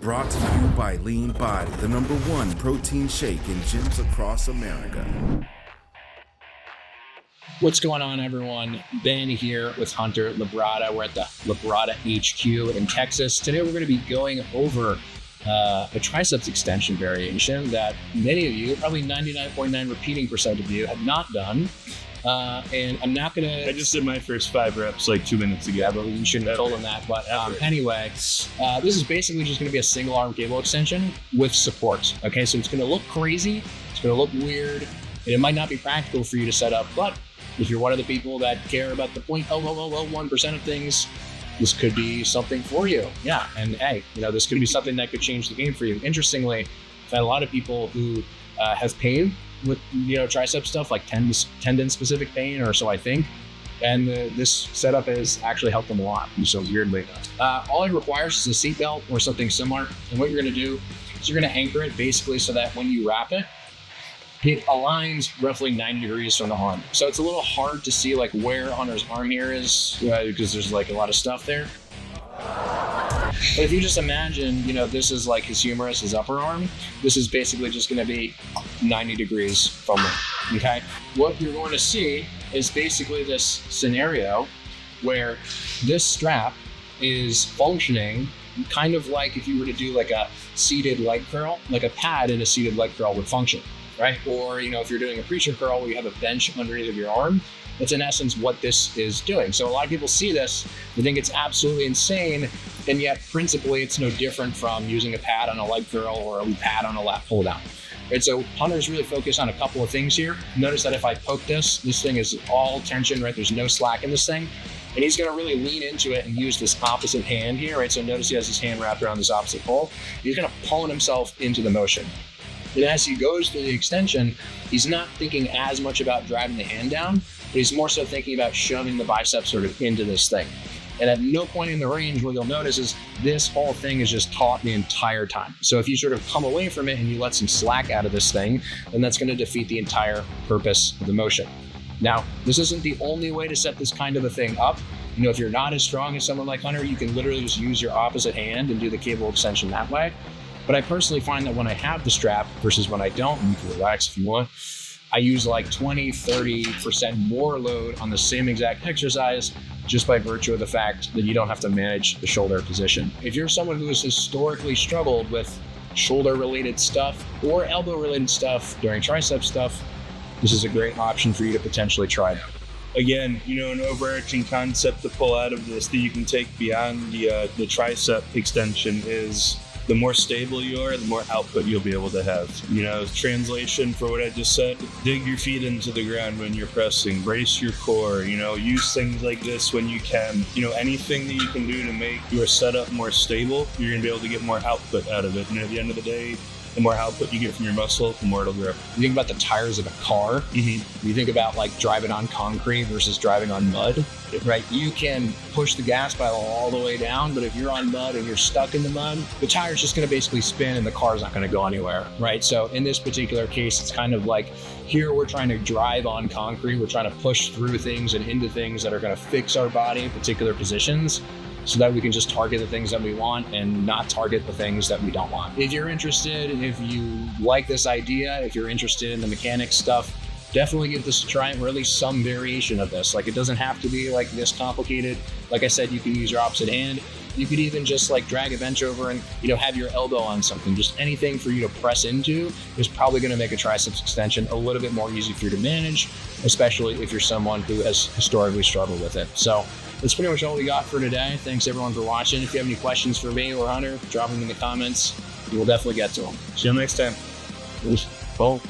Brought to you by Lean Body, the #1 protein shake in gyms across America. What's going on, everyone? Ben here with Hunter Labrada. We're at the Labrada HQ in Texas. Today we're going to be going over a triceps extension variation that many of you, probably 99.9 repeating percent of you, have not done. And I'm not going to... I just did my first 5 reps like 2 minutes ago. Yeah, but you shouldn't have told them that. But anyway, this is basically just going to be a single arm cable extension with support. Okay, so it's going to look crazy. It's going to look weird. And it might not be practical for you to set up, but if you're one of the people that care about the 0.001% of things, this could be something for you. Yeah, and hey, this could be something that could change the game for you. Interestingly, I've had a lot of people who have pain with tricep stuff, like tendon specific pain, or so I think. And this setup has actually helped them a lot. So weirdly, all it requires is a seatbelt or something similar. And what you're going to do is you're going to anchor it basically so that when you wrap it, it aligns roughly 90 degrees from the arm. So it's a little hard to see like where Hunter's arm here is because there's like a lot of stuff there. But if you just imagine, this is like his humerus, his upper arm, this is basically just going to be 90 degrees from it, okay? What you're going to see is basically this scenario where this strap is functioning kind of like if you were to do like a seated leg curl, like a pad in a seated leg curl would function, right? Or, if you're doing a preacher curl where you have a bench underneath of your arm, that's in essence what this is doing. So a lot of people see this, they think it's absolutely insane, and yet principally it's no different from using a pad on a leg curl or a pad on a lat pull down. Right, so Hunter's really focused on a couple of things here. Notice that if I poke this thing is all tension, right? There's no slack in this thing. And he's gonna really lean into it and use this opposite hand here, right? So notice he has his hand wrapped around this opposite pole. He's gonna pull himself into the motion. And as he goes through the extension, he's not thinking as much about driving the hand down, but he's more so thinking about shoving the bicep sort of into this thing. And at no point in the range, what you'll notice is this whole thing is just taut the entire time. So if you sort of come away from it and you let some slack out of this thing, then that's going to defeat the entire purpose of the motion. Now, this isn't the only way to set this kind of a thing up. If you're not as strong as someone like Hunter, you can literally just use your opposite hand and do the cable extension that way. But I personally find that when I have the strap versus when I don't, and you can relax if you want, I use like 20, 30% more load on the same exact exercise just by virtue of the fact that you don't have to manage the shoulder position. If you're someone who has historically struggled with shoulder-related stuff or elbow-related stuff during tricep stuff, this is a great option for you to potentially try. Again, an overarching concept to pull out of this that you can take beyond the tricep extension is the more stable you are, the more output you'll be able to have. Translation for what I just said, dig your feet into the ground when you're pressing, brace your core, use things like this when you can. Anything that you can do to make your setup more stable, you're gonna be able to get more output out of it. And at the end of the day, the more output you get from your muscle, the more it'll grow. You think about the tires of a car. You think about like driving on concrete versus driving on mud, right? You can push the gas pedal all the way down, but if you're on mud and you're stuck in the mud, the tire's just gonna basically spin and the car's not gonna go anywhere, right? So in this particular case, it's kind of like here we're trying to drive on concrete. We're trying to push through things and into things that are gonna fix our body in particular positions, so that we can just target the things that we want and not target the things that we don't want. If you're interested, if you like this idea, if you're interested in the mechanics stuff, definitely give this a try, or at least some variation of this. Like, it doesn't have to be like this complicated. Like I said, you can use your opposite hand. You could even just like drag a bench over and have your elbow on something. Just anything for you to press into is probably gonna make a triceps extension a little bit more easy for you to manage, especially if you're someone who has historically struggled with it. So that's pretty much all we got for today. Thanks everyone for watching. If you have any questions for me or Hunter, drop them in the comments. We will definitely get to them. See you next time. Boom.